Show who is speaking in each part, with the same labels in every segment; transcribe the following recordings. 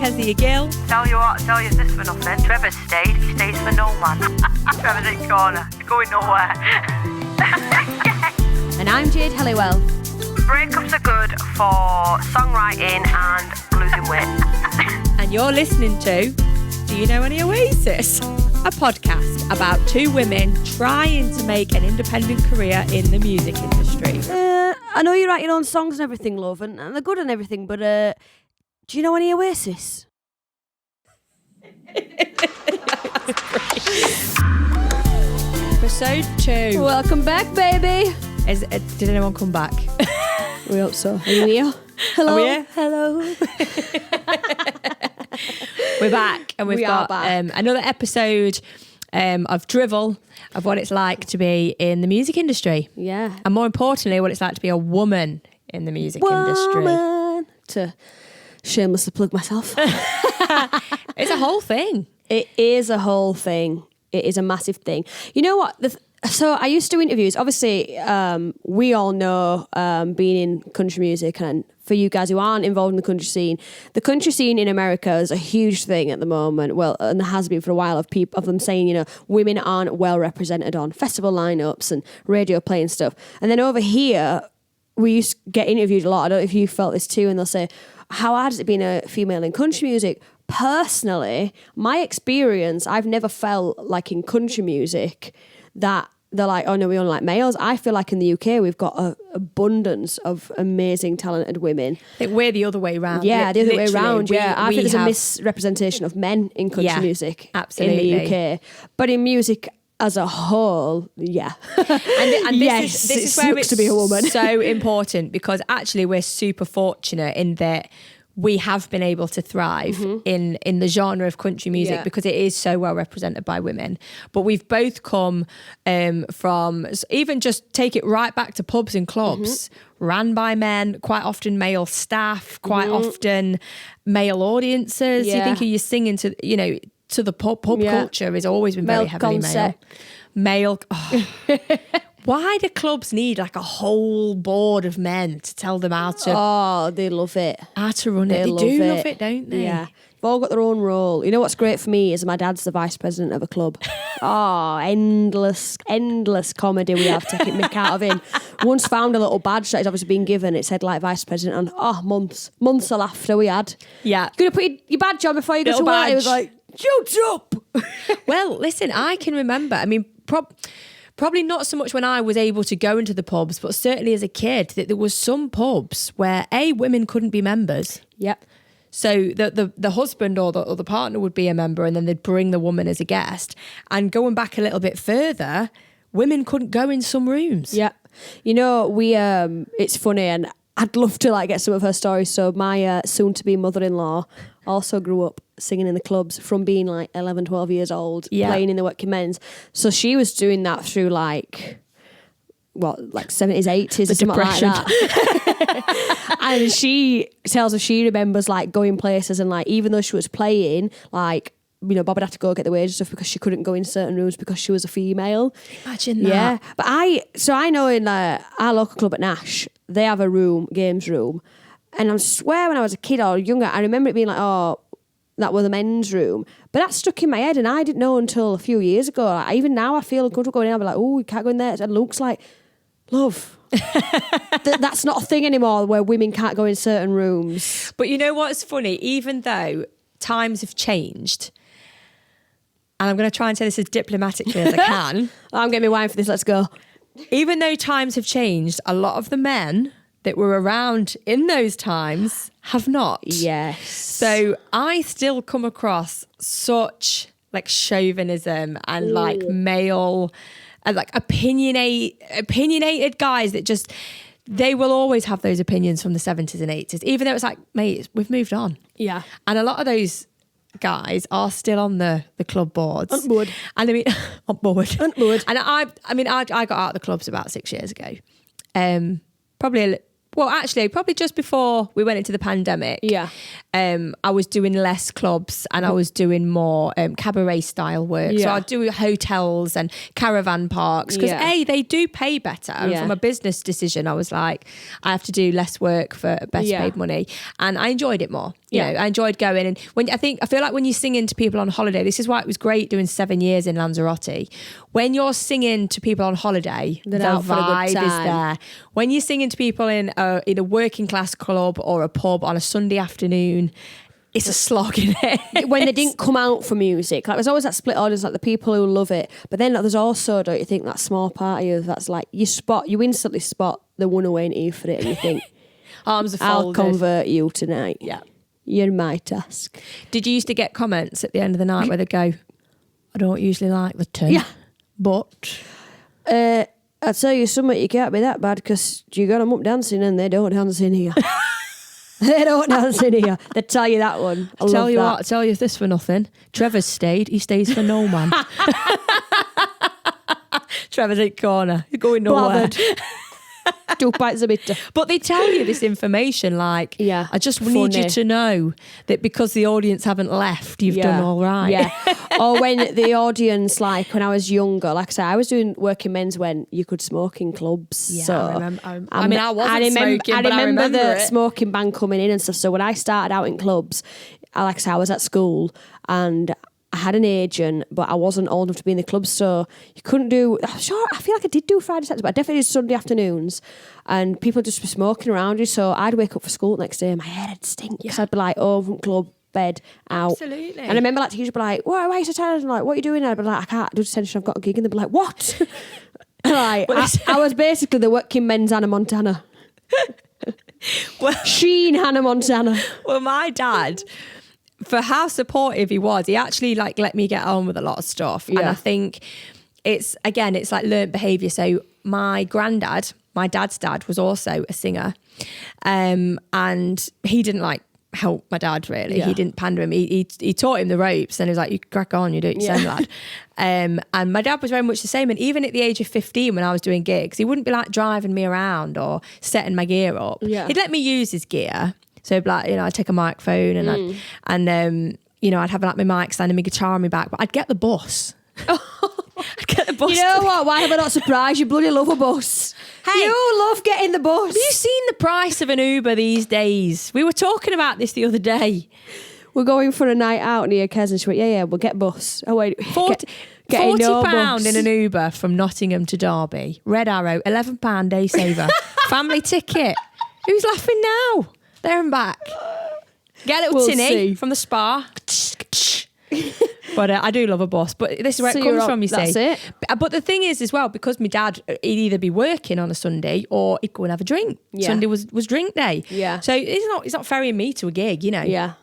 Speaker 1: Kezia Gill.
Speaker 2: Tell you this for nothing. Trevor's stayed, he stays for no man. Trevor's in corner, he's going nowhere.
Speaker 3: And I'm Jade Helliwell.
Speaker 2: Breakups are good for songwriting and losing weight.
Speaker 1: And you're listening to Do You Know Any Oasis? A podcast about two women trying to make an independent career in the music industry.
Speaker 3: I know you write your own songs and everything, love, and they're good and everything, but do you know any Oasis?
Speaker 1: Episode 2.
Speaker 3: Welcome back, baby.
Speaker 1: Did anyone come back?
Speaker 3: We hope so. Are you here? Hello.
Speaker 1: Are we here?
Speaker 3: Hello.
Speaker 1: We're back, and we've got another episode of drivel of what it's like to be in the music industry.
Speaker 3: Yeah.
Speaker 1: And more importantly, what it's like to be a woman in the music industry.
Speaker 3: To shamelessly plug myself.
Speaker 1: It's a whole thing.
Speaker 3: It is a whole thing. It is a massive thing. You know what? So I used to do interviews. Obviously, we all know being in country music, and for you guys who aren't involved in the country scene in America is a huge thing at the moment. Well, and there has been for a while of them saying, you know, women aren't well represented on festival lineups and radio play and stuff. And then over here, we used to get interviewed a lot. I don't know if you felt this too, and they'll say, how hard has it been a female in country music? Personally, my experience, I've never felt like in country music that they're like, oh no, we only like males. I feel like in the UK we've got an abundance of amazing, talented women.
Speaker 1: I think we're the other way around.
Speaker 3: Yeah, the other way around. I think there's a misrepresentation of men in country music
Speaker 1: absolutely.
Speaker 3: In the UK. But in music as a whole, yeah.
Speaker 1: And this is where it's
Speaker 3: to be a woman.
Speaker 1: So important, because actually we're super fortunate in that we have been able to thrive in the genre of country music because it is so well represented by women. But we've both come from, even just take it right back to pubs and clubs, ran by men, quite often male staff, quite often male audiences. You think of you singing to, you know, to the pub culture has always been very heavily male. Why do clubs need like a whole board of men to tell them how to?
Speaker 3: Oh, they love it.
Speaker 1: How to run it. They do love it, don't they?
Speaker 3: Yeah. They've all got their own role. You know what's great for me is my dad's the vice president of a club. Endless comedy we have taking mick out of him. Once found a little badge that he's obviously been given. It said like vice president, and months of laughter we had.
Speaker 1: Yeah.
Speaker 3: You're going to put your badge on before you go to work. It was like, shut up.
Speaker 1: Well, listen, I can remember, I mean, probably not so much when I was able to go into the pubs, but certainly as a kid, that there was some pubs where women couldn't be members.
Speaker 3: Yep.
Speaker 1: So the husband or the partner would be a member, and then they'd bring the woman as a guest. And going back a little bit further, women couldn't go in some rooms.
Speaker 3: Yeah. You know, it's funny, and I'd love to like get some of her stories. So my soon-to-be mother-in-law also grew up singing in the clubs from being like 11, 12 years old, playing in the working men's. So she was doing that through like 70s, 80s or something
Speaker 1: depression.
Speaker 3: like that. And she tells us she remembers like going places, and like even though she was playing, like, you know, Bob would have to go get the wage and stuff because she couldn't go in certain rooms because she was a female.
Speaker 1: Imagine that.
Speaker 3: Yeah. But I know in our local club at Nash, they have a games room. And I swear when I was a kid or younger, I remember it being like, oh, that was the men's room. But that stuck in my head, and I didn't know until a few years ago. Like, even now I feel uncomfortable going in. I'll be like, oh, you can't go in there. And Luke's like, love. That's not a thing anymore where women can't go in certain rooms.
Speaker 1: But you know what's funny? Even though times have changed, and I'm going to try and say this as diplomatically as I can.
Speaker 3: I'm getting me wine for this, let's go.
Speaker 1: Even though times have changed, a lot of the men that were around in those times have not.
Speaker 3: Yes.
Speaker 1: So I still come across such like chauvinism and like male and like opinionated guys that just, they will always have those opinions from the 70s and 80s, even though it's like, mate, we've moved on.
Speaker 3: Yeah.
Speaker 1: And a lot of those guys are still on the club boards.
Speaker 3: On board.
Speaker 1: And I mean, on board.
Speaker 3: On board.
Speaker 1: And I got out of the clubs about 6 years ago. Probably just before we went into the pandemic.
Speaker 3: Yeah.
Speaker 1: I was doing less clubs and I was doing more cabaret style work. So I'd do hotels and caravan parks because they do pay better. And from a business decision, I was like, I have to do less work for best paid money, and I enjoyed it more. You know, I enjoyed going. And I feel like when you sing to people on holiday, this is why it was great doing 7 years in Lanzarote. When you're singing to people on holiday, the vibe is there. When you're singing to people in a working class club or a pub on a Sunday afternoon, it's a slog in it.
Speaker 3: When they didn't come out for music, like there's always that split audience, like the people who love it, but then there's also, don't you think, that small part of you that's like you instantly spot the one who ain't here for it, and you think,
Speaker 1: arms are
Speaker 3: I'll
Speaker 1: folded.
Speaker 3: convert you tonight.
Speaker 1: Yeah,
Speaker 3: you're my task.
Speaker 1: Did you used to get comments at the end of the night where they go, I don't usually like the tune, but
Speaker 3: I'll tell you something, you can't be that bad because you got them up dancing and they don't dance in here. They don't dance in here. They tell you that one.
Speaker 1: I tell you this for nothing. Trevor's stayed, he stays for no man. Trevor's in corner, he's going nowhere.
Speaker 3: 2 pints of bitter.
Speaker 1: But they tell you this information like, I just need you to know that because the audience haven't left, you've done all right.
Speaker 3: Yeah. Or when the audience, like when I was younger, like I said, I was doing working men's when you could smoke in clubs.
Speaker 1: Yeah,
Speaker 3: so
Speaker 1: I remember. I wasn't smoking,
Speaker 3: I
Speaker 1: but I remember
Speaker 3: the
Speaker 1: it.
Speaker 3: smoking ban coming in and stuff. So when I started out in clubs, like I said, I was at school and I had an agent, but I wasn't old enough to be in the club, so you couldn't do. I feel like I did do Friday, Saturday, but I definitely did Sunday afternoons, and people just were smoking around you. So I'd wake up for school the next day, and my head would stink because I'd be like, "Oh, from club, bed, out."
Speaker 1: Absolutely.
Speaker 3: And I remember like teachers would be like, "Why are you so tired?" And like, "What are you doing?" And I'd be like, "I can't do detention. I've got a gig." And they'd be like, "What?" Like, I was basically the working men's Hannah Montana. Sheen Hannah Montana.
Speaker 1: Well, my dad, for how supportive he was, he actually like let me get on with a lot of stuff. And I think it's like learnt behaviour. So my granddad, my dad's dad, was also a singer, and he didn't like help my dad really. He didn't pander him. He taught him the ropes, and he was like, "You crack on, you do it yourself, lad." And my dad was very much the same. And even at the age of 15, when I was doing gigs, he wouldn't be like driving me around or setting my gear up. He'd let me use his gear. So like, I'd take a microphone and I'd have like my mic stand and my guitar on my back, but I'd get the bus. I'd get the bus.
Speaker 3: You know what? Why am I not surprised? You bloody love a bus. Hey, you love getting the bus.
Speaker 1: Have you seen the price of an Uber these days? We were talking about this the other day.
Speaker 3: We're going for a night out near Kezia. She went, yeah, we'll get bus. Oh wait,
Speaker 1: £40 in an Uber from Nottingham to Derby. Red Arrow, £11 day saver. Family ticket. Who's laughing now? There and back. Get a little tinny from the spa. But I do love a bus. But this is where it comes from, you see.
Speaker 3: That's it.
Speaker 1: But the thing is as well, because my dad, he'd either be working on a Sunday or he'd go and have a drink. Sunday was drink day.
Speaker 3: Yeah.
Speaker 1: So he's not ferrying me to a gig,
Speaker 3: Yeah.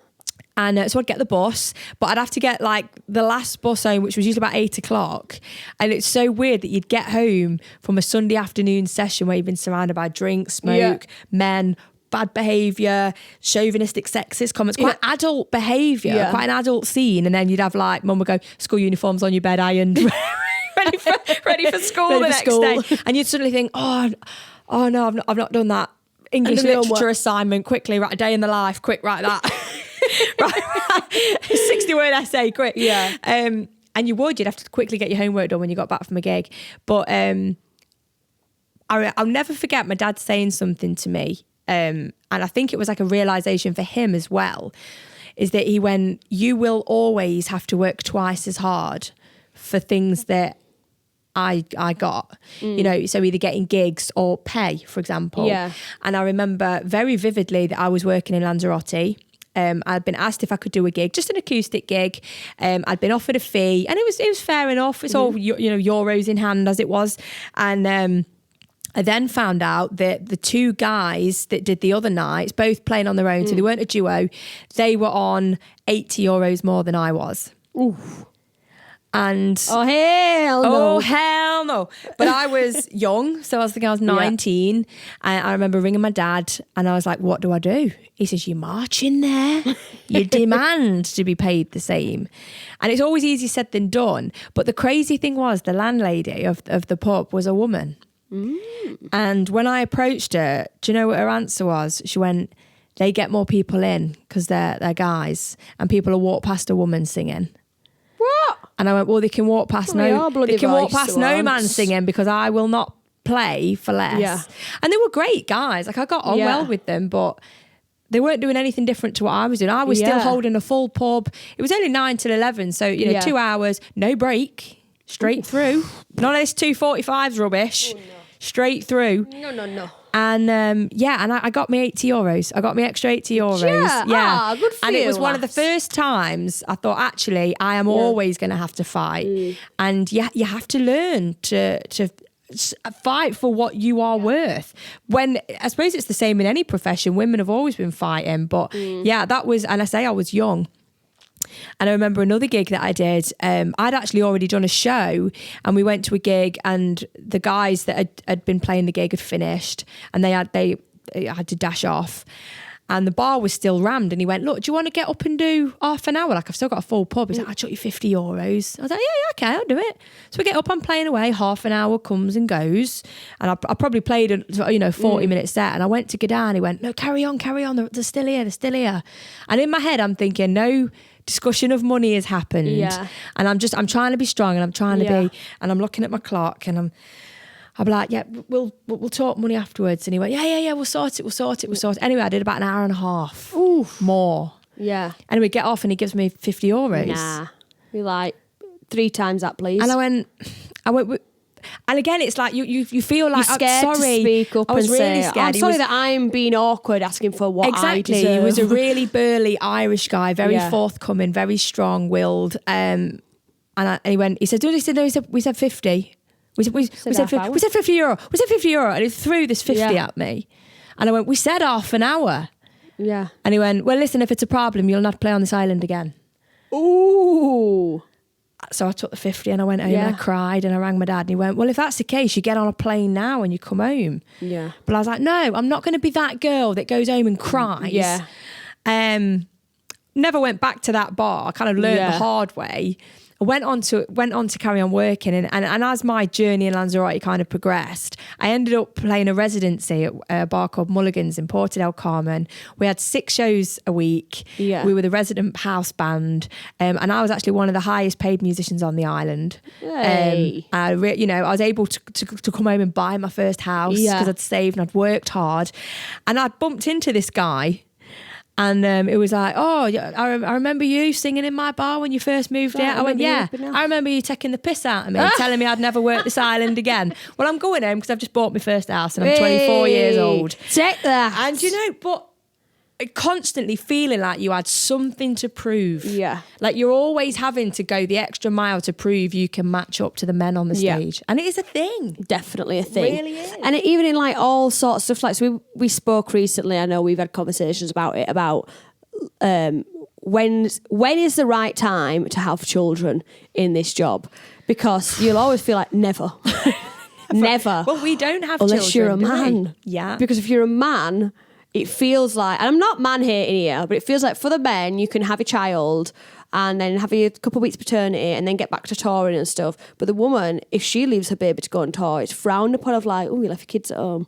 Speaker 1: And so I'd get the bus, but I'd have to get like the last bus home, which was usually about 8 o'clock. And it's so weird that you'd get home from a Sunday afternoon session where you've been surrounded by drink, smoke, men, bad behaviour, chauvinistic, sexist comments, quite adult behaviour, quite an adult scene. And then you'd have like, mum would go, school uniforms on your bed ironed, ready for school the next day. And you'd suddenly think, oh no, I've not done that English literature assignment. Quickly, write a day in the life, quick, write that. Right. 60-word essay, quick.
Speaker 3: Yeah.
Speaker 1: And you'd have to quickly get your homework done when you got back from a gig. But I'll never forget my dad saying something to me. And I think it was like a realisation for him as well, is that he went, you will always have to work twice as hard for things that I got, so either getting gigs or pay, for example. Yeah. And I remember very vividly that I was working in Lanzarote. I'd been asked if I could do a gig, just an acoustic gig. I'd been offered a fee, and it was fair enough. It's all euros in hand as it was, and I then found out that the two guys that did the other nights, both playing on their own, so they weren't a duo, they were on €80 more than I was. Ooh. And
Speaker 3: oh
Speaker 1: hell no. But I was young, so I was 19, and I remember ringing my dad and I was like, what do I do? He says, you march in there, you demand to be paid the same. And it's always easier said than done. But the crazy thing was, the landlady of the pub was a woman. And when I approached her, do you know what her answer was? She went, they get more people in because they're guys, and people will walk past a woman singing.
Speaker 3: What?
Speaker 1: And I went, well, they can walk past no man singing because I will not play for less.
Speaker 3: Yeah.
Speaker 1: And they were great guys. Like I got on well with them, but they weren't doing anything different to what I was doing. I was still holding a full pub. It was only 9 till 11. So, 2 hours, no break, straight through. None of this 2:45's rubbish. Oh, no. Straight through.
Speaker 3: No.
Speaker 1: And and I got me €80. I got me extra €80.
Speaker 3: Yeah. Good for
Speaker 1: and
Speaker 3: you,
Speaker 1: it was one of the first times I thought, actually, I am always going to have to fight. And you have to learn to fight for what you are worth. When I suppose it's the same in any profession. Women have always been fighting, but that was, and I say I was young. And I remember another gig that I did. I'd actually already done a show, and we went to a gig, and the guys that had been playing the gig had finished, and they had to dash off. And the bar was still rammed, and he went, look, do you want to get up and do half an hour? Like, I've still got a full pub. He's like, I'll chuck you €50. I was like, yeah, okay, I'll do it. So we get up, I'm playing away, half an hour comes and goes. And I probably played a 40-minute set, and I went to go down. He went, no, carry on. They're still here. And in my head, I'm thinking, no discussion of money has happened.
Speaker 3: Yeah.
Speaker 1: And I'm trying to be strong, and I'm trying to be, and I'm looking at my clock, and I'll be like, yeah, we'll talk money afterwards. And he went, yeah, we'll sort it. Anyway, I did about an hour and a half.
Speaker 3: Oof.
Speaker 1: More.
Speaker 3: Yeah.
Speaker 1: And we get off, and he gives me €50.
Speaker 3: Nah. You're like, 3 times that, please.
Speaker 1: And I went, and again, it's like you feel like,
Speaker 3: you're scared
Speaker 1: I'm sorry.
Speaker 3: to speak up.
Speaker 1: I was
Speaker 3: and
Speaker 1: really
Speaker 3: say,
Speaker 1: scared.
Speaker 3: I'm sorry that I'm being awkward asking for what I deserve.
Speaker 1: He was a really burly Irish guy, very forthcoming, very strong-willed. And he said, we said 50. We said €50. We said €50. And he threw this 50 at me. And I went, we said half an hour.
Speaker 3: Yeah.
Speaker 1: And he went, well, listen, if it's a problem, you'll not play on this island again.
Speaker 3: Ooh.
Speaker 1: So I took the 50 and I went home and I cried, and I rang my dad, and he went, well, if that's the case, you get on a plane now and you come home.
Speaker 3: Yeah.
Speaker 1: But I was like, no, I'm not going to be that girl that goes home and cries.
Speaker 3: Yeah.
Speaker 1: Never went back to that bar. I kind of learned the hard way. I went on to carry on working, and as my journey in Lanzarote kind of progressed, I ended up playing a residency at a bar called Mulligan's in Porto del Carmen. We had 6 shows a week.
Speaker 3: Yeah.
Speaker 1: We were the resident house band, and I was actually one of the highest paid musicians on the island.
Speaker 3: Hey.
Speaker 1: I was able to come home and buy my first house because I'd saved and I'd worked hard, and I bumped into this guy. And it was like, oh, I remember you singing in my bar when you first moved here. I went, yeah. I remember you taking the piss out of me, telling me I'd never work this island again. Well, I'm going home because I've just bought my first house and I'm 24 years old.
Speaker 3: Take that.
Speaker 1: And but constantly feeling like you had something to prove.
Speaker 3: Yeah.
Speaker 1: Like you're always having to go the extra mile to prove you can match up to the men on the stage. And it is a thing. Definitely a thing.
Speaker 3: It really is. And even in like all sorts of stuff, like so we spoke recently, I know we've had conversations about it, about when is the right time to have children in this job? Because you'll always feel like never. Never.
Speaker 1: Well, we don't have
Speaker 3: unless
Speaker 1: children,
Speaker 3: you're a man.
Speaker 1: Yeah.
Speaker 3: Because if you're a man, it feels like, and I'm not man hating here, but it feels like for the men, you can have a child and then have a couple of weeks paternity and then get back to touring and stuff. But the woman, if she leaves her baby to go and tour, it's frowned upon of like, oh, you left your kids at home.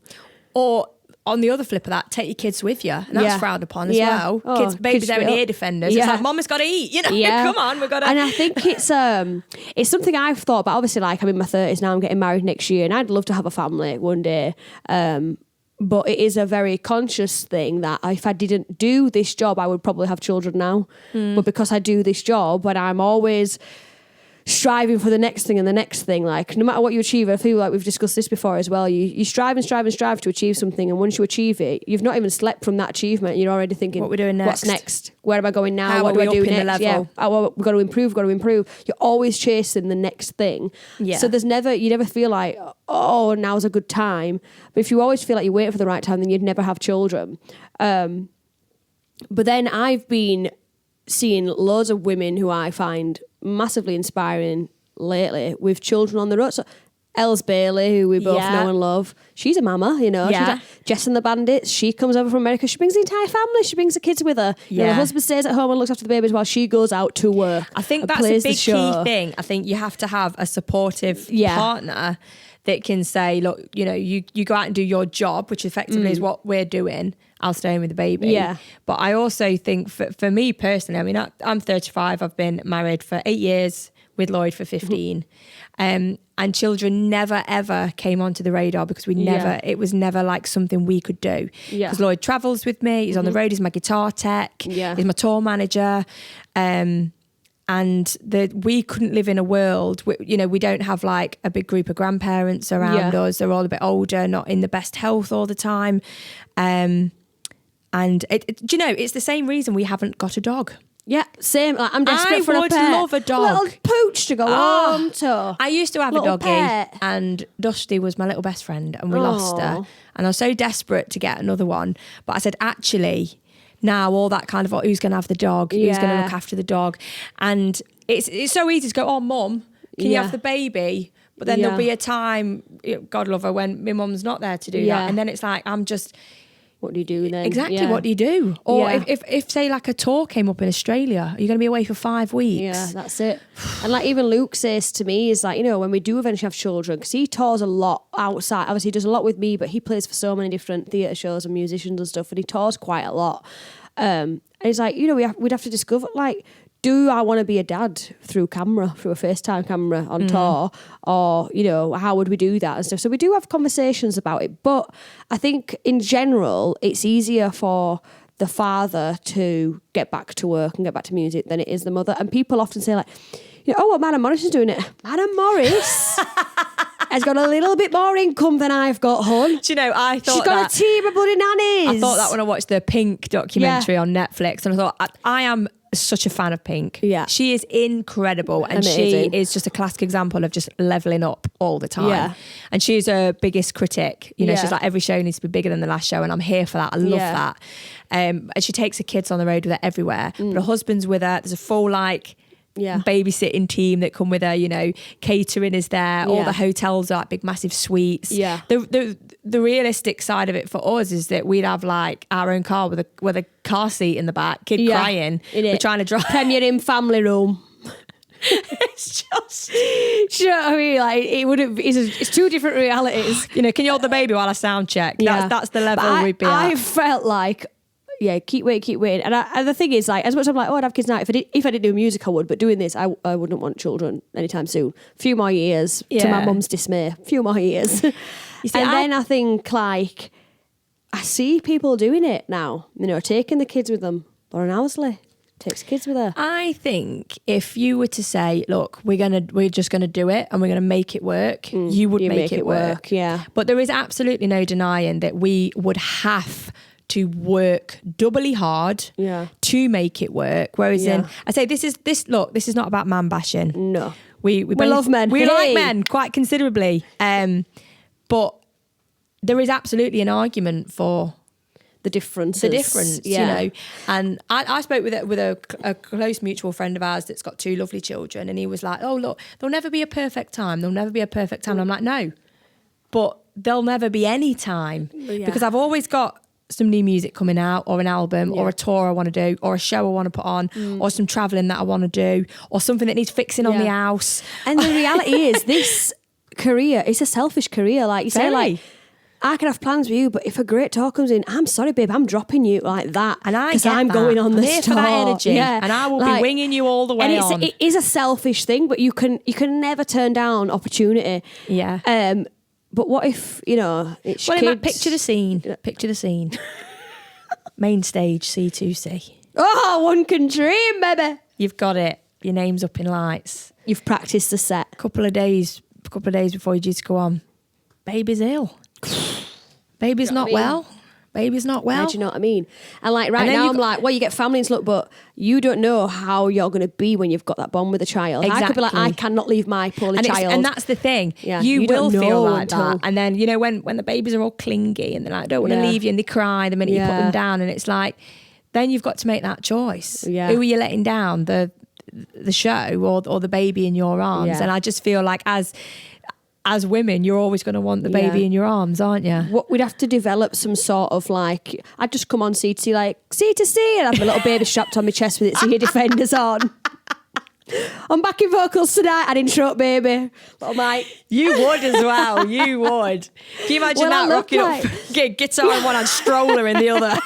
Speaker 1: Or on the other flip of that, take your kids with you. And that's frowned upon as well.
Speaker 3: Oh,
Speaker 1: babies having ear defenders. It's like, mama's got to eat, come on, we've got to.
Speaker 3: And I think it's something I've thought about. Obviously, like I'm in my 30s now, I'm getting married next year and I'd love to have a family one day. But it is a very conscious thing that if I didn't do this job, I would probably have children now. But because I do this job, and I'm always striving for the next thing and the next thing, like no matter what you achieve, I feel like we've discussed this before as well, you strive to achieve something, and once you achieve it, you've not even slept from that achievement, you're already thinking, what we're doing next, what's next, where am I going now,
Speaker 1: how
Speaker 3: what do I do next,
Speaker 1: level?
Speaker 3: We've got to improve, you're always chasing the next thing. So you never feel like, oh, now's a good time. But if you always feel like you're waiting for the right time, then you'd never have children. But then I've been seeing loads of women who I find massively inspiring lately with children on the road. So Els Bailey, who we both know and love, she's a mama, She's like Jess and the Bandits. She comes over from America. She brings the entire family. She brings the kids with her. Her husband stays at home and looks after the babies while she goes out to work.
Speaker 1: I think that's a big key thing. I think you have to have a supportive partner that can say, look, you know, you go out and do your job, which effectively is what we're doing. I'll stay in with the baby.
Speaker 3: Yeah.
Speaker 1: But I also think for me personally, I mean, I'm 35. I've been married for 8 years, with Lloyd for 15. And children never, ever came onto the radar because it was never like something we could do. Because Lloyd travels with me. He's on the road. He's my guitar tech.
Speaker 3: Yeah.
Speaker 1: He's my tour manager. And we couldn't live in a world, we don't have like a big group of grandparents around us. They're all a bit older, not in the best health all the time. And it's the same reason we haven't got a dog.
Speaker 3: Yeah, same. Like, I'm desperate for a pet.
Speaker 1: I would love a dog.
Speaker 3: A little pooch to go home to.
Speaker 1: I used to have a doggy,
Speaker 3: pet.
Speaker 1: and Dusty was my little best friend, and we lost her. And I was so desperate to get another one. But I said, actually, now all that kind of, who's going to have the dog? Who's going to look after the dog? And it's so easy to go, oh, mum, can you have the baby? But then there'll be a time, God love her, when my mum's not there to do that. And then it's like, I'm just...
Speaker 3: What do you do then?
Speaker 1: Exactly, what do you do? Or if say like a tour came up in Australia, are you going to be away for 5 weeks?
Speaker 3: Yeah, that's it. And like even Luke says to me is like, when we do eventually have children, because he tours a lot outside, obviously he does a lot with me, but he plays for so many different theatre shows and musicians and stuff, and he tours quite a lot. And he's like, we'd have to discover like, do I want to be a dad through a FaceTime camera on tour? Or, how would we do that and stuff? So we do have conversations about it. But I think in general, it's easier for the father to get back to work and get back to music than it is the mother. And people often say like, Madam Morris is doing it. Madam Morris has got a little bit more income than I've got, hon.
Speaker 1: Do you know, I thought
Speaker 3: she's got a team of bloody nannies.
Speaker 1: I thought that when I watched the Pink documentary on Netflix, and I thought, I am such a fan of Pink.
Speaker 3: Yeah.
Speaker 1: She is incredible, and
Speaker 3: amazing.
Speaker 1: She is just a classic example of just leveling up all the time.
Speaker 3: Yeah.
Speaker 1: And she's her biggest critic. She's like, every show needs to be bigger than the last show, and I'm here for that. I love that. And she takes her kids on the road with her everywhere. But her husband's with her. There's a full babysitting team that come with her, catering is there, all the hotels are like big massive suites.
Speaker 3: Yeah.
Speaker 1: The realistic side of it for us is that we'd have like our own car with a car seat in the back, kid crying. We're trying to drive.
Speaker 3: Premier in family room.
Speaker 1: It's just,
Speaker 3: do you know what I mean? Like it's two different realities.
Speaker 1: Can you hold the baby while I sound check? That's the level we'd be at.
Speaker 3: I felt like, keep waiting. And the thing is, like, as much as I'm like, I'd have kids now. If I didn't do music, I would. But doing this, I wouldn't want children anytime soon. A few more years, to my mum's dismay. A few more years. Then I think, like, I see people doing it now. Taking the kids with them. Lauren Owsley takes kids with her.
Speaker 1: I think if you were to say, look, we're just gonna do it and we're gonna make it work, you would make it work.
Speaker 3: Yeah.
Speaker 1: But there is absolutely no denying that we would have to work doubly hard to make it work. Whereas I say this is not about man bashing.
Speaker 3: No.
Speaker 1: We
Speaker 3: love men.
Speaker 1: We like men quite considerably. But there is absolutely an argument for
Speaker 3: the difference.
Speaker 1: And I spoke with a close mutual friend of ours that's got 2 lovely children, and he was like, oh, look, there'll never be a perfect time. There'll never be a perfect time. And I'm like, no, but there'll never be any time because I've always got some new music coming out, or an album, or a tour I want to do, or a show I want to put on, or some travelling that I want to do, or something that needs fixing on the house.
Speaker 3: And the reality is, this career is a selfish career. Like you say, like, I can have plans with you, but if a great tour comes in, I'm sorry, babe, I'm dropping you like that.
Speaker 1: And
Speaker 3: because I'm going on this tour.
Speaker 1: For that energy, and I will be winging you all the way on.
Speaker 3: It is a selfish thing, but you can never turn down opportunity.
Speaker 1: Yeah.
Speaker 3: But what if, it's kids?
Speaker 1: Picture the scene. Picture the scene. Main stage, C2C.
Speaker 3: Oh, one can dream, baby.
Speaker 1: You've got it. Your name's up in lights.
Speaker 3: You've practiced the set.
Speaker 1: Couple of days before you're due to go on. Baby's ill. Baby's not well. Baby's not well.
Speaker 3: Do you know what I mean? And like now I'm like, well, you get family and stuff, but you don't know how you're going to be when you've got that bond with a child.
Speaker 1: Exactly.
Speaker 3: I could be like, I cannot leave my poorly child.
Speaker 1: And that's the thing.
Speaker 3: Yeah,
Speaker 1: you will feel like
Speaker 3: until
Speaker 1: that. And then, when the babies are all clingy and they're like, I don't want to leave you, and they cry the minute you put them down, and it's like, then you've got to make that choice.
Speaker 3: Yeah.
Speaker 1: Who are you letting down? The show or the baby in your arms?
Speaker 3: Yeah.
Speaker 1: And I just feel like as women, you're always going to want the baby in your arms, aren't you?
Speaker 3: What we'd have to develop some sort of like, I'd just come on C2C, like C2C, and have my little baby strapped on my chest with its ear defenders on. I'm back in vocals tonight. I didn't show up, baby. Little Mike.
Speaker 1: You would as well. You would. Can you imagine that rocking up, guitar in one hand, stroller in the other?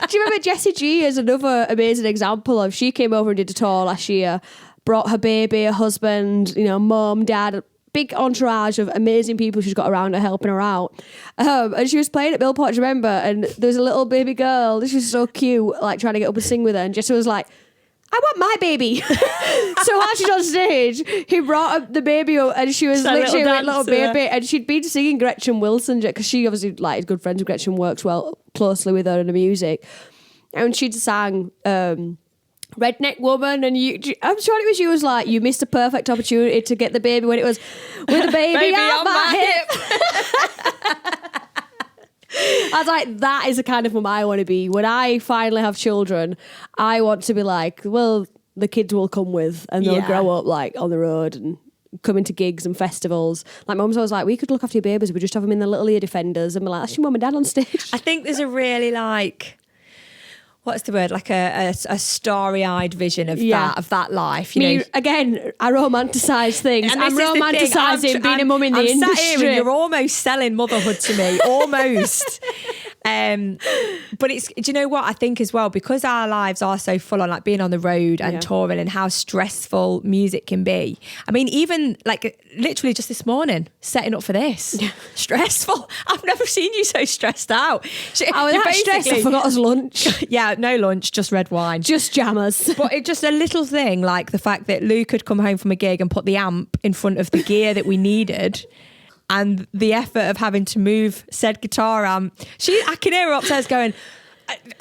Speaker 3: Do you remember Jessie G is another amazing example of, she came over and did a tour last year, brought her baby, her husband, mum, dad, big entourage of amazing people she's got around her helping her out. And she was playing at Millport, do you remember? And there was a little baby girl. She was so cute, like trying to get up and sing with her. And Jessie was like, I want my baby. So while she's on stage, he brought up the baby up and she was literally a little baby. And she'd been singing Gretchen Wilson because she obviously is good friends with Gretchen, works closely with her in the music. And she'd sang Redneck Woman, and I'm sure it was, you was like, you missed a perfect opportunity to get the baby when it was with the baby on my hip. I was like, that is the kind of mum I want to be. When I finally have children, I want to be like, well, the kids will come with and they'll grow up like on the road and coming to gigs and festivals. Like mum's always like, we could look after your babies, we just have them in the little ear defenders and be like, that's your mum and dad on stage.
Speaker 1: I think there's a really what's the word? Like a starry-eyed vision of that life. You know?
Speaker 3: Again, I romanticise things. I'm romanticising being a mum in the industry.
Speaker 1: I'm sat here and you're almost selling motherhood to me, almost. But it's, do you know what I think as well? Because our lives are so full on, like being on the road and touring, and how stressful music can be. I mean, even like literally just this morning, setting up for this, stressful. I've never seen you so stressed out.
Speaker 3: I was that stressed, I forgot us lunch.
Speaker 1: Yeah, no lunch, just red wine.
Speaker 3: Just jammers.
Speaker 1: But it's just a little thing, like the fact that Luke had come home from a gig and put the amp in front of the gear that we needed, and the effort of having to move said guitar amp. I can hear her upstairs going,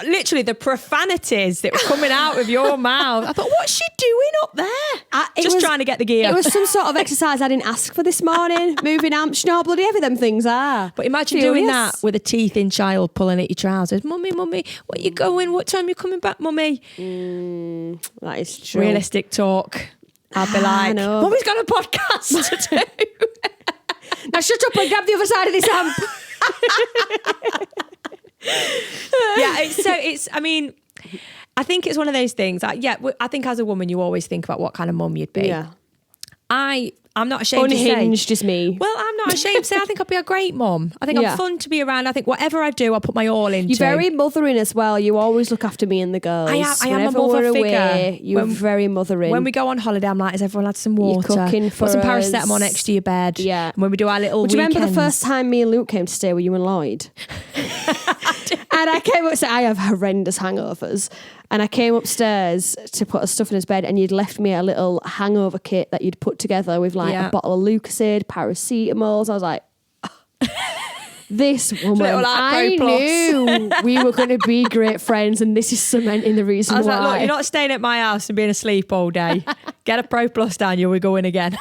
Speaker 1: literally the profanities that were coming out of your mouth. I thought, what's she doing up there? Trying to get the gear.
Speaker 3: It was some sort of exercise I didn't ask for this morning. Moving amps, you know how bloody heavy them things are.
Speaker 1: But imagine doing that with a teeth-in child pulling at your trousers. Mummy, where you going? What time are you coming back, Mummy?
Speaker 3: That is true.
Speaker 1: Realistic talk. I'll be like, Mummy's got a podcast to do.
Speaker 3: Now shut up and grab the other side of this amp.
Speaker 1: I mean, I think it's one of those things. I think as a woman, you always think about what kind of mum you'd be. Yeah. I'm not ashamed
Speaker 3: Unhinged
Speaker 1: to say.
Speaker 3: is me.
Speaker 1: Well, I'm not ashamed to say I think I'd be a great mum. I think I'm fun to be around. I think whatever I do, I put my all into.
Speaker 3: You're very mothering as well. You always look after me and the girls.
Speaker 1: I am a mother figure.
Speaker 3: You're very mothering.
Speaker 1: When we go on holiday, I'm like, has everyone had some water?
Speaker 3: You're cooking for
Speaker 1: Put some
Speaker 3: us.
Speaker 1: paracetamol next to your bed.
Speaker 3: Yeah.
Speaker 1: And when we do our little weekends.
Speaker 3: Do you remember the first time me and Luke came to stay with you and Lloyd? And I came upstairs. I have horrendous hangovers. And I came upstairs to put stuff in his bed, and you'd left me a little hangover kit that you'd put together with like a bottle of Lucozade, paracetamol. So I was like, this woman, I knew we were going to be great friends, and this is cementing the reason why.
Speaker 1: I was like, look, you're not staying at my house and being asleep all day. Get a Pro Plus down you, we're going again.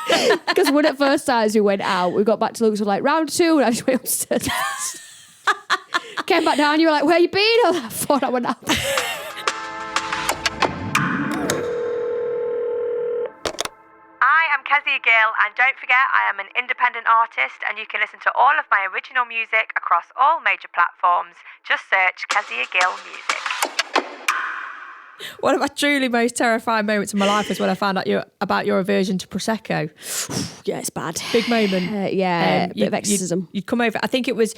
Speaker 3: Because one of the first times we went out, we got back to Luke's, we were like, round 2, and I just went upstairs. Came back down, you were like, where you been? I was like, 4 hour nap.
Speaker 2: I am Kezia Gill, and don't forget I am an independent artist, and you can listen to all of my original music across all major platforms. Just search Kezia Gill Music.
Speaker 1: One of my truly most terrifying moments of my life is when I found out about your aversion to Prosecco.
Speaker 3: Yeah, it's bad.
Speaker 1: Big moment.
Speaker 3: A bit of exorcism.
Speaker 1: You'd come over. I think it was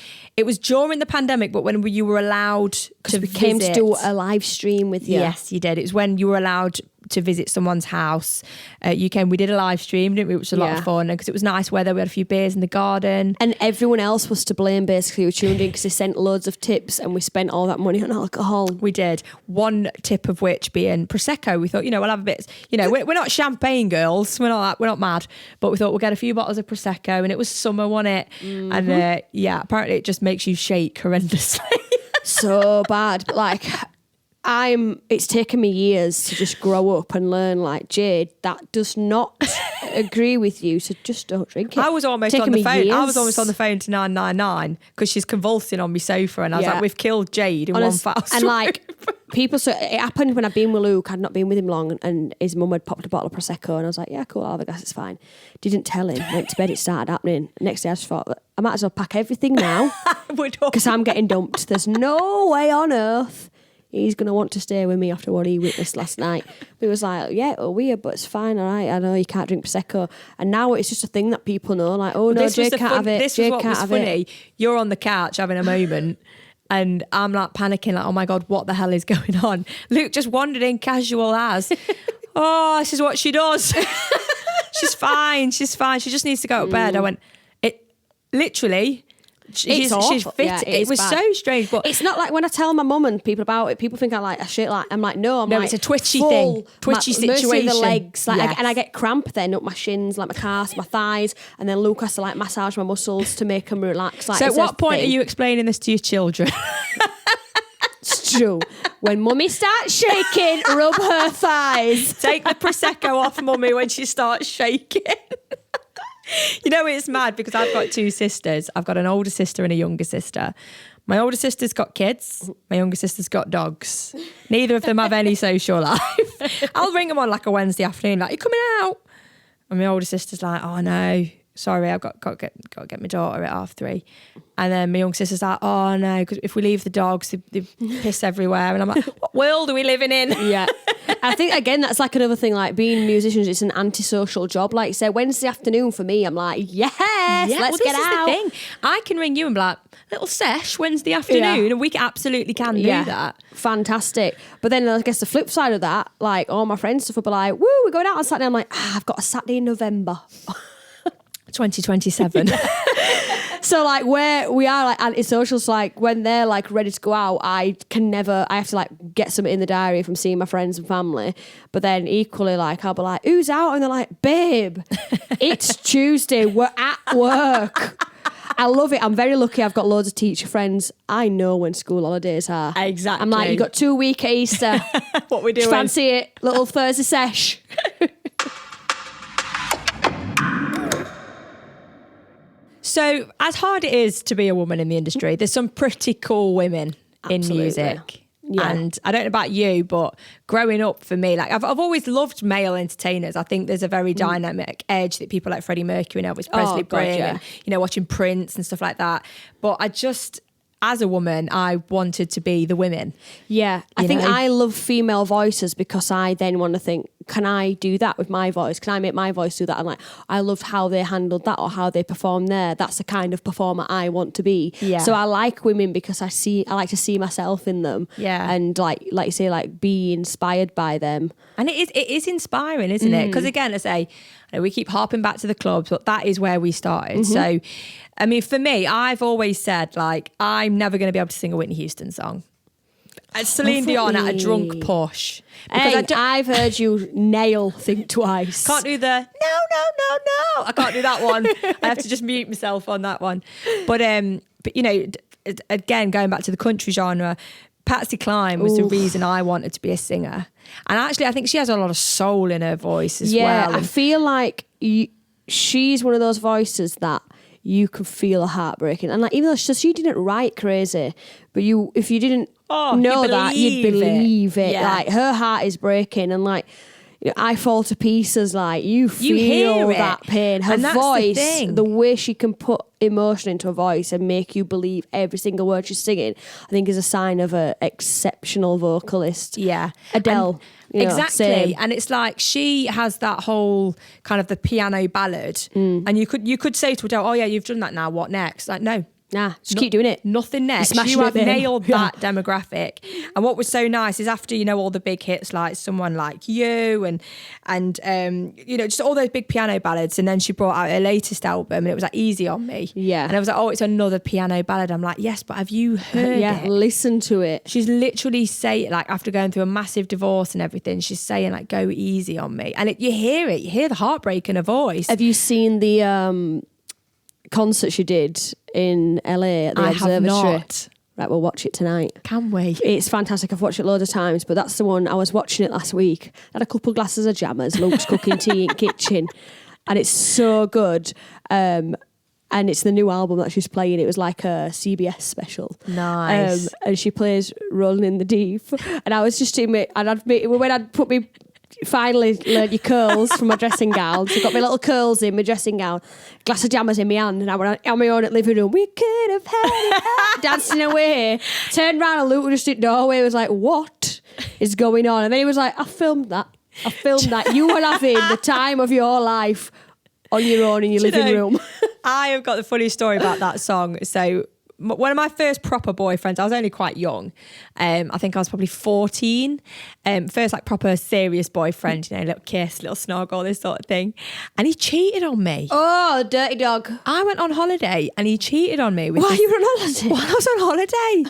Speaker 1: during the pandemic, but when you were allowed to visit.
Speaker 3: Came to do a live stream with you.
Speaker 1: Yes, you did. It was when you were allowed to visit someone's house. We did a live stream, didn't we? Which was a lot of fun, because it was nice weather. We had a few beers in the garden,
Speaker 3: and everyone else was to blame basically who tuned in, because they sent loads of tips and we spent all that money on alcohol.
Speaker 1: We did. One tip of which being Prosecco. We thought, we'll have a bit, we're not champagne girls, we're not mad, but we thought we'll get a few bottles of Prosecco, and it was summer, wasn't it? Mm-hmm. And apparently it just makes you shake horrendously.
Speaker 3: So bad. But like, it's taken me years to just grow up and learn, like, Jade, that does not agree with you, so just don't drink it.
Speaker 1: I was almost on the phone. I was almost on the phone to 999 because she's convulsing on me sofa, and I was like, we've killed Jade in one foul swoop.
Speaker 3: And like, so it happened when I'd been with Luke. I'd not been with him long, and his mum had popped a bottle of Prosecco, and I was like, yeah, cool, I'll have a glass, it's fine. Didn't tell him. Went to bed, it started happening. Next day I just thought, I might as well pack everything now because I'm getting dumped. There's no way on earth he's going to want to stay with me after what he witnessed last night. But he was like, yeah, weird, but it's fine, all right. I know you can't drink Prosecco. And now it's just a thing that people know, like, oh no, Jade can't have it.
Speaker 1: This was what was funny. You're on the couch having a moment and I'm like panicking, like, oh my God, what the hell is going on? Luke just wandered in casual as, oh, this is what she does. She's fine. She just needs to go to bed. I went, literally... She's fit.
Speaker 3: Yeah,
Speaker 1: it was
Speaker 3: bad.
Speaker 1: So strange, but
Speaker 3: it's not like when I tell my mum and people about it, people think I'm like a shit. Like I'm like, no,
Speaker 1: it's a twitchy thing, twitchy situation.
Speaker 3: Mostly the legs, like, and I get cramp then up my shins, like my calves, my thighs, and then Luke has to like massage my muscles to make them relax. Like,
Speaker 1: so, at what point are you explaining this to your children?
Speaker 3: It's true. When mummy starts shaking, rub her thighs.
Speaker 1: Take the Prosecco off mummy when she starts shaking. You know, it's mad because I've got two sisters. I've got an older sister and a younger sister. My older sister's got kids. My younger sister's got dogs. Neither of them have any social life. I'll ring them on like a Wednesday afternoon, like, you coming out? And my older sister's like, oh no, sorry, I've got to get my daughter at 3:30. And then my young sister's like, oh no, because if we leave the dogs, they piss everywhere. And I'm like, what world are we living in?
Speaker 3: Yeah. I think, again, that's like another thing, like being musicians, it's an antisocial job. Like, say, Wednesday afternoon for me, I'm like, yes, let's get out.
Speaker 1: This is the thing. I can ring you and be like, little sesh Wednesday afternoon, and we absolutely can do that.
Speaker 3: Fantastic. But then I guess the flip side of that, like all my friends stuff will be like, woo, we're going out on Saturday. I'm like, I've got a Saturday in November.
Speaker 1: 2027.
Speaker 3: So like where we are like antisocials, like when they're like ready to go out, I have to like get something in the diary from seeing my friends and family. But then equally, like I'll be like, who's out? And they're like, babe, it's Tuesday, we're at work. I love it. I'm very lucky. I've got loads of teacher friends. I know when school holidays are.
Speaker 1: Exactly.
Speaker 3: I'm like, you got 2 weeks at Easter.
Speaker 1: What we doing?
Speaker 3: Fancy it? Little Thursday sesh.
Speaker 1: So, as hard it is to be a woman in the industry, there's some pretty cool women in music. Yeah. And I don't know about you, but growing up for me, like I've always loved male entertainers. I think there's a very dynamic edge that people like Freddie Mercury and Elvis Presley bring, and, you know, watching Prince and stuff like that. But I just, as a woman, I wanted to be the women.
Speaker 3: Yeah, I think I love female voices because I then want to think, can I do that with my voice? Can I make my voice do that? And like, I loved how they handled that or how they performed there. That's the kind of performer I want to be.
Speaker 1: Yeah.
Speaker 3: So I like women because I like to see myself in them.
Speaker 1: Yeah.
Speaker 3: And like you say, like be inspired by them.
Speaker 1: And it is inspiring, isn't it? Because again, I say, you know, we keep harping back to the clubs, but that is where we started. So, I mean, for me, I've always said, like, I'm never going to be able to sing a Whitney Houston song. And Celine Dion at a drunk push.
Speaker 3: Because I've heard you nail Think Twice.
Speaker 1: Can't do the no. I can't do that one. I have to just mute myself on that one. But you know, again, going back to the country genre, Patsy Cline was the reason I wanted to be a singer. And actually, I think she has a lot of soul in her voice as well.
Speaker 3: Yeah, I feel like she's one of those voices that you can feel a heartbreaking. And like, even though she didn't write Crazy, but if you didn't know that, you'd believe it.
Speaker 1: Yeah.
Speaker 3: Like, her heart is breaking, and like, you know, I Fall to Pieces, like, you feel that pain. Her voice, the way she can put emotion into a voice and make you believe every single word she's singing, I think is a sign of an exceptional vocalist.
Speaker 1: Yeah.
Speaker 3: Adele.
Speaker 1: Exactly.
Speaker 3: Same.
Speaker 1: And it's like she has that whole kind of the piano ballad. And you could say to Adele, oh yeah, you've done that now, what next? Like, no.
Speaker 3: Nah, just keep doing it.
Speaker 1: Nothing next. You have nailed that demographic. And what was so nice is after, you know, all the big hits like Someone Like You and you know, just all those big piano ballads, and then she brought out her latest album and it was like Easy on Me.
Speaker 3: Yeah.
Speaker 1: And I was like, oh, it's another piano ballad. I'm like, yes, but have you heard it?
Speaker 3: Yeah, listen to it.
Speaker 1: She's literally saying, like, after going through a massive divorce and everything, she's saying, like, go easy on me. And you hear the heartbreak in her voice.
Speaker 3: Have you seen the concert she did in LA at the Observatory?
Speaker 1: Have not.
Speaker 3: Right, we'll watch it tonight.
Speaker 1: Can we?
Speaker 3: It's fantastic. I've watched it loads of times, but that's the one. I was watching it last week. Had a couple of glasses of jammers. Luke's cooking tea in the kitchen, and it's so good. And it's the new album that she's playing. It was like a CBS special.
Speaker 1: Nice.
Speaker 3: And she plays Rolling in the Deep. And I was just when I'd put me finally learned your curls from my dressing gown. So got my little curls in my dressing gown, glass of jammers in my hand, and I went on my own at the living room. We could have had it dancing away. Turned round and Luke was just at the doorway. Was like, what is going on? And then he was like, I filmed that. You were having the time of your life on your own in your living room.
Speaker 1: I have got the funny story about that song. So one of my first proper boyfriends, I was only quite young. I think I was probably 14. First like proper serious boyfriend, little kiss, little snuggle, this sort of thing. And he cheated on me.
Speaker 3: Oh, dirty dog.
Speaker 1: I went on holiday and he cheated on me.
Speaker 3: Why you were on holiday?
Speaker 1: While I was on holiday.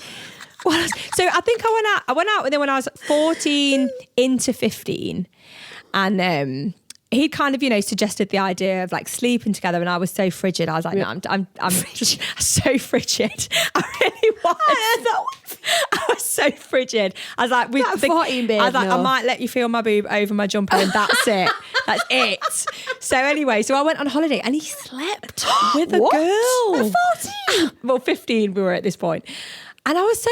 Speaker 1: So I think I went out with him when I was 14 into 15. And he kind of, suggested the idea of like sleeping together, and I was so frigid. I was like, no, I'm just so frigid. I really was. I was so frigid. I was like, I might let you feel my boob over my jumper, and that's it. That's it. So anyway, I went on holiday, and he slept with a girl.
Speaker 3: At 14?
Speaker 1: Well, 15 we were at this point. And I was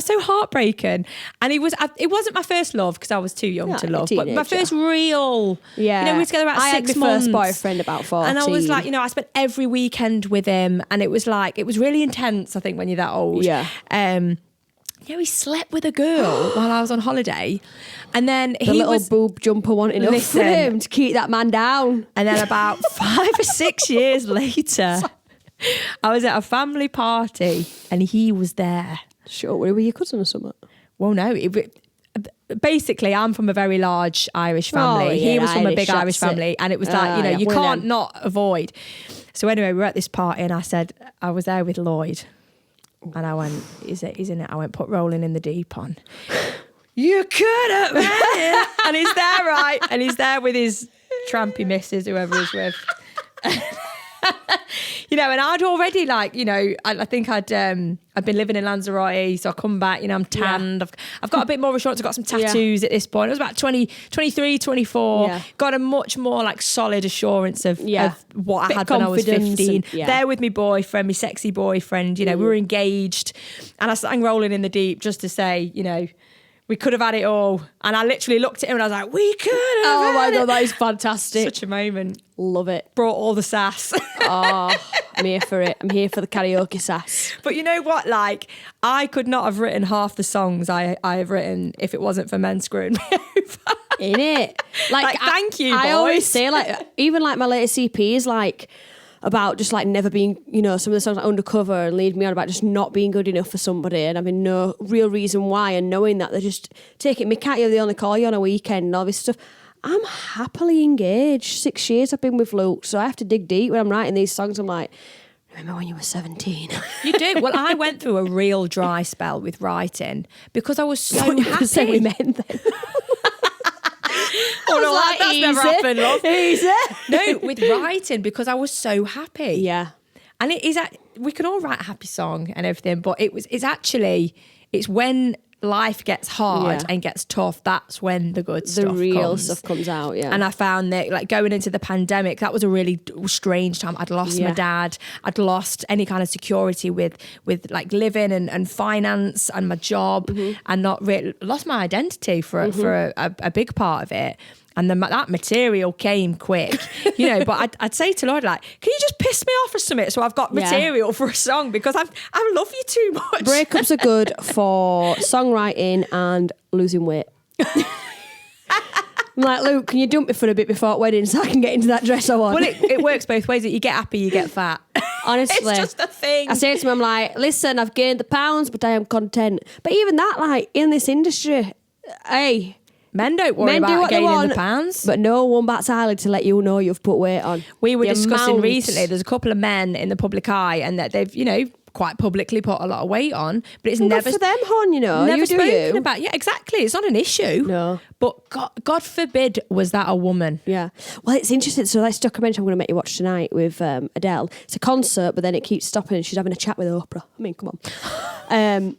Speaker 1: so heartbroken. And it wasn't my first love because I was too young to love, but my first real, we were together about 6 months. I had my first
Speaker 3: boyfriend about 14.
Speaker 1: And I was like, I spent every weekend with him, and it was really intense, I think, when you're that old.
Speaker 3: Yeah.
Speaker 1: He slept with a girl while I was on holiday. And then
Speaker 3: the little boob jumper wanted enough for him to keep that man down.
Speaker 1: And then about 5 or 6 years later, I was at a family party and he was there.
Speaker 3: Sure, were your cousin or something?
Speaker 1: Well, no. Basically, I'm from a very large Irish family. He was from a big Irish family. And it was like, you can't not avoid. So anyway, we were at this party and I said, I was there with Lloyd. And I went, isn't it? I went, put Rolling in the Deep on. You could have had it. And he's there, right? And he's there with his trampy missus, whoever he's with. And I'd already I think I'd been living in Lanzarote, so I come back, I'm tanned. Yeah. I've got a bit more assurance. I've got some tattoos at this point. It was about 23, 24. Yeah. Got a much more solid assurance of what I had when I was 15. There with my boyfriend, my sexy boyfriend, we were engaged, and I sang Rolling in the Deep just to say, we could have had it all. And I literally looked at him and I was like, we could have
Speaker 3: Oh my
Speaker 1: had
Speaker 3: God,
Speaker 1: it.
Speaker 3: that is fantastic.
Speaker 1: Such a moment.
Speaker 3: Love it.
Speaker 1: Brought all the sass.
Speaker 3: Oh, I'm here for it. I'm here for the karaoke sass.
Speaker 1: But you know what? I could not have written half the songs I have written if it wasn't for men screwing me over.
Speaker 3: Innit?
Speaker 1: Thank you, boys.
Speaker 3: I always say, even my latest EP is about just never being, some of the songs Undercover and Lead Me On, about just not being good enough for somebody and having no real reason why, and knowing that they're just taking me, can't you, they only call you on a weekend and all this stuff. I'm happily engaged. 6 years I've been with Luke, so I have to dig deep when I'm writing these songs. I'm like, remember when you were 17?
Speaker 1: You do. Well, I went through a real dry spell with writing because I was so happy.
Speaker 3: So we men then.
Speaker 1: Oh no, that's
Speaker 3: easy.
Speaker 1: never happened, love.
Speaker 3: Easy.
Speaker 1: No, with writing because I was so happy.
Speaker 3: Yeah.
Speaker 1: And it is, we can all write a happy song and everything, but it's when life gets hard and gets tough, that's when the good stuff comes.
Speaker 3: The real stuff comes out, yeah.
Speaker 1: And I found that going into the pandemic, that was a really strange time. I'd lost my dad. I'd lost any kind of security with living and finance and my job, and not really lost my identity for a big part of it. And that material came quick, but I'd say to Lloyd, can you just piss me off or something so I've got material for a song, because I love you too much.
Speaker 3: Breakups are good for songwriting and losing weight. I'm like, Luke, can you dump me for a bit before the wedding so I can get into that dress I want?
Speaker 1: Well, it works both ways. You get happy, you get fat.
Speaker 3: Honestly.
Speaker 1: It's just a thing.
Speaker 3: I say to him, I'm like, listen, I've gained the pounds, but I am content. But even that, in this industry, hey...
Speaker 1: Men don't worry about gaining the pounds.
Speaker 3: But no one bats an eyelid to let you know you've put weight on.
Speaker 1: We were discussing recently, there's a couple of men in the public eye and that they've, quite publicly put a lot of weight on, but it's never...
Speaker 3: Good for them, hon,
Speaker 1: Never
Speaker 3: you
Speaker 1: spoken about. Yeah, exactly. It's not an issue.
Speaker 3: No.
Speaker 1: But God forbid was that a woman.
Speaker 3: Yeah. Well, it's interesting. So this documentary I'm going to make you watch tonight with Adele. It's a concert, but then it keeps stopping and she's having a chat with Oprah. I mean, come on.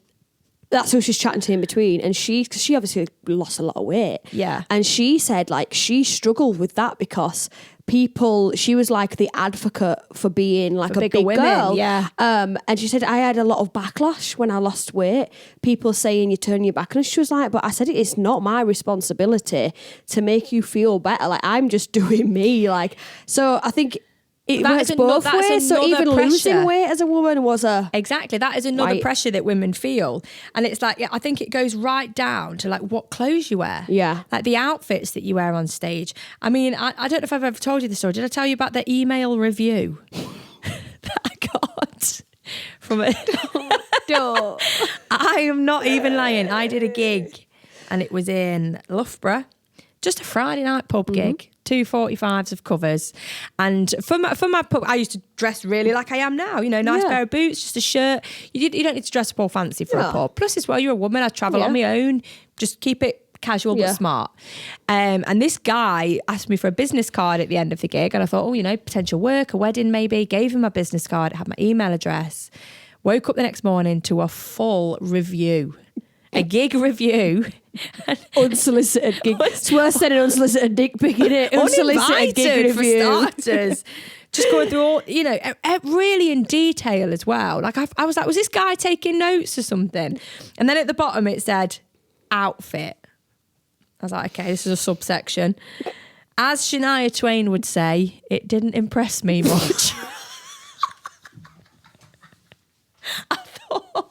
Speaker 3: That's who she's chatting to in between, and she obviously lost a lot of weight.
Speaker 1: Yeah.
Speaker 3: And she said she struggled with that because people, she was like the advocate for being like a big
Speaker 1: women,
Speaker 3: girl.
Speaker 1: yeah.
Speaker 3: And she said, I had a lot of backlash when I lost weight. People saying you turn your back. And she was like, but I said, it's not my responsibility to make you feel better. Like, I'm just doing me. Like, so I think it works both ways. So even losing weight as a woman was
Speaker 1: exactly, that is another pressure that women feel. And it's like, I think it goes right down to like what clothes you wear.
Speaker 3: Yeah.
Speaker 1: Like the outfits that you wear on stage. I mean, I don't know if I've ever told you this story. Did I tell you about the email review that I got from a...
Speaker 3: Don't.
Speaker 1: I am not even lying. I did a gig and it was in Loughborough. Just a Friday night pub gig, 2:45s of covers. And for my pub, I used to dress really like I am now, you know, nice pair of boots, just a shirt. You don't need to dress up all fancy for a pub. Plus as well, you're a woman, I travel on my own. Just keep it casual but smart. And this guy asked me for a business card at the end of the gig. And I thought, oh, you know, potential work, a wedding maybe. Gave him my business card, had my email address. Woke up the next morning to a full review. A gig review.
Speaker 3: Unsolicited gig. It's worse than an unsolicited dick pic, innit? Unsolicited gig review.
Speaker 1: For starters. Just going through all, you know, really in detail as well. Like I was like, was this guy taking notes or something? And then at the bottom it said, outfit. I was like, okay, this is a subsection. As Shania Twain would say, it didn't impress me much. I thought...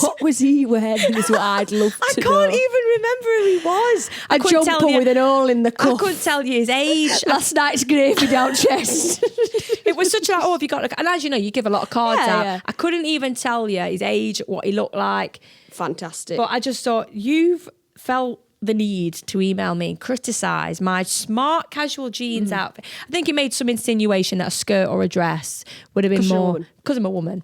Speaker 3: What was he wearing is what I'd love to know.
Speaker 1: I can't even remember who he was.
Speaker 3: A jumper with an hole in the cuff.
Speaker 1: I couldn't tell you his age.
Speaker 3: Last night's gravy down chest.
Speaker 1: It was such like, have you got... And as you know, you give a lot of cards out. Yeah. I couldn't even tell you his age, what he looked like.
Speaker 3: Fantastic.
Speaker 1: But I just thought, you've felt the need to email me and criticise my smart casual jeans outfit. I think he made some insinuation that a skirt or a dress would have been more... Because I'm a woman.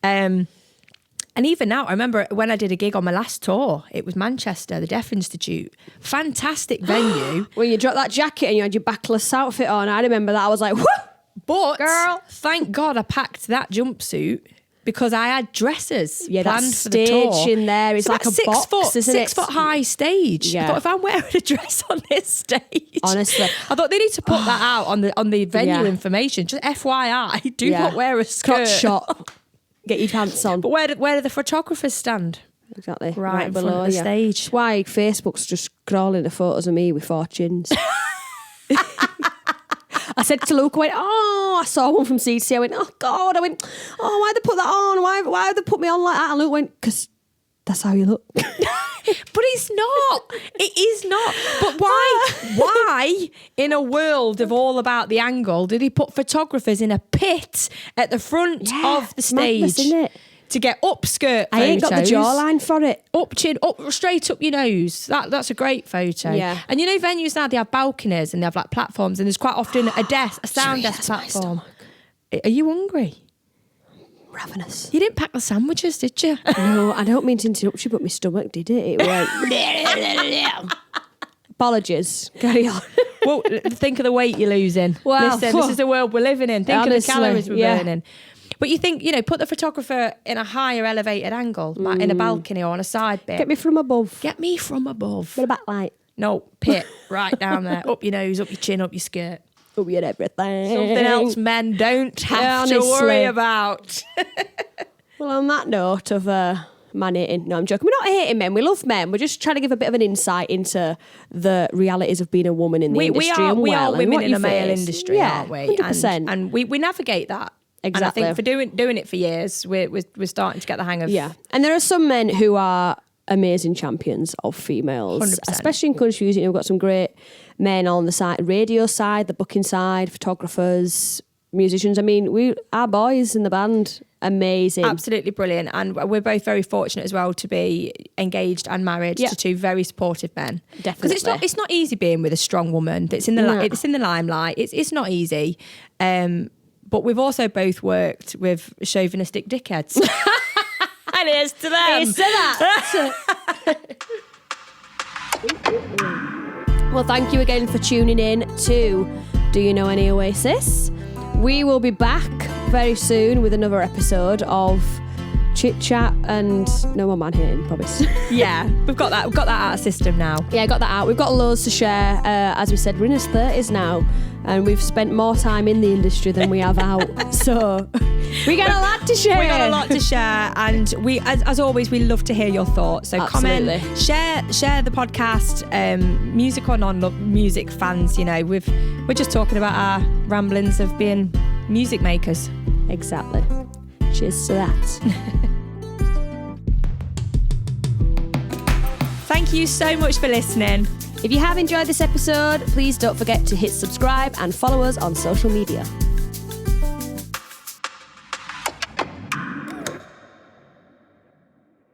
Speaker 1: And even now, I remember when I did a gig on my last tour, it was Manchester, the Deaf Institute. Fantastic venue.
Speaker 3: When you dropped that jacket and you had your backless outfit on, I remember that. I was like, whoo!
Speaker 1: But,
Speaker 3: girl,
Speaker 1: thank God I packed that jumpsuit because I had dresses planned for the
Speaker 3: tour.
Speaker 1: stage
Speaker 3: In there is like a box, isn't it?
Speaker 1: 6 foot high stage.
Speaker 3: Yeah.
Speaker 1: I thought, if I'm wearing a dress on this stage,
Speaker 3: honestly,
Speaker 1: I thought they need to put that out on the venue information. Just FYI, do not wear a skirt.
Speaker 3: Crotch shot. Get your pants on.
Speaker 1: But where do the photographers stand?
Speaker 3: Exactly.
Speaker 1: Right below the stage.
Speaker 3: That's why Facebook's just crawling the photos of me with 4 chins. I said to Luke, I went, I saw one from CC. I went, oh God. I went, why'd they put that on? Why have they put me on like that? And Luke went, because that's how you look.
Speaker 1: But it's not. It is not. But why in a world of all about the angle did he put photographers in a pit at the front of the stage?
Speaker 3: Madness, isn't it?
Speaker 1: To get upskirt photos.
Speaker 3: I ain't got the jawline for it.
Speaker 1: Up chin, straight up your nose. That's a great photo.
Speaker 3: Yeah.
Speaker 1: And you know venues now, they have balconies and they have like platforms and there's quite often a sound desk platform. Are you hungry?
Speaker 3: Ravenous.
Speaker 1: You didn't pack the sandwiches, did you?
Speaker 3: No, I don't mean to interrupt you, but my stomach did it. It went... Apologies. Carry on.
Speaker 1: Well, think of the weight you're losing.
Speaker 3: Well,
Speaker 1: listen, this is the world we're living in. Think of the calories we're burning. But you think, put the photographer in a higher elevated angle, like in a balcony or on a side bit.
Speaker 3: Get me from above.
Speaker 1: Get me from above.
Speaker 3: With a backlight.
Speaker 1: No, pit, right down there. Up your nose, up your chin, up your skirt.
Speaker 3: Up your everything.
Speaker 1: Something else men don't have to worry about.
Speaker 3: Well, on that note of man hating, no, I'm joking. We're not hating men. We love men. We're just trying to give a bit of an insight into the realities of being a woman in the industry.
Speaker 1: We are women in a male industry,
Speaker 3: yeah,
Speaker 1: aren't we?
Speaker 3: 100%.
Speaker 1: And we navigate that.
Speaker 3: Exactly.
Speaker 1: And I think for doing it for years, we're starting to get the hang of.
Speaker 3: Yeah. And there are some men who are amazing champions of females,
Speaker 1: 100%.
Speaker 3: especially in country music. We've got some great men on the side, radio side, the booking side, photographers, musicians. I mean, our boys in the band, amazing.
Speaker 1: Absolutely brilliant. And we're both very fortunate as well to be engaged and married to 2 very supportive men.
Speaker 3: Definitely.
Speaker 1: Because it's not easy being with a strong woman that's in the limelight. It's not easy. But we've also both worked with chauvinistic dickheads. And here's to them.
Speaker 3: Here's to that. Well, thank you again for tuning in to Do You Know Any Oasis? We will be back very soon with another episode of chit chat and no more man hating, promise.
Speaker 1: Yeah, we've got that out of our system now.
Speaker 3: Yeah, got that out. We've got loads to share. As we said, we're in our 30s now, and we've spent more time in the industry than we have out. So we got a lot to share.
Speaker 1: We got a lot to share, and we, as always, we love to hear your thoughts. So
Speaker 3: Absolutely.
Speaker 1: comment, share the podcast. Music or non-music fans, you know, we're just talking about our ramblings of being music makers.
Speaker 3: Exactly. Cheers to that.
Speaker 1: Thank you so much for listening.
Speaker 3: If you have enjoyed this episode, please don't forget to hit subscribe and follow us on social media.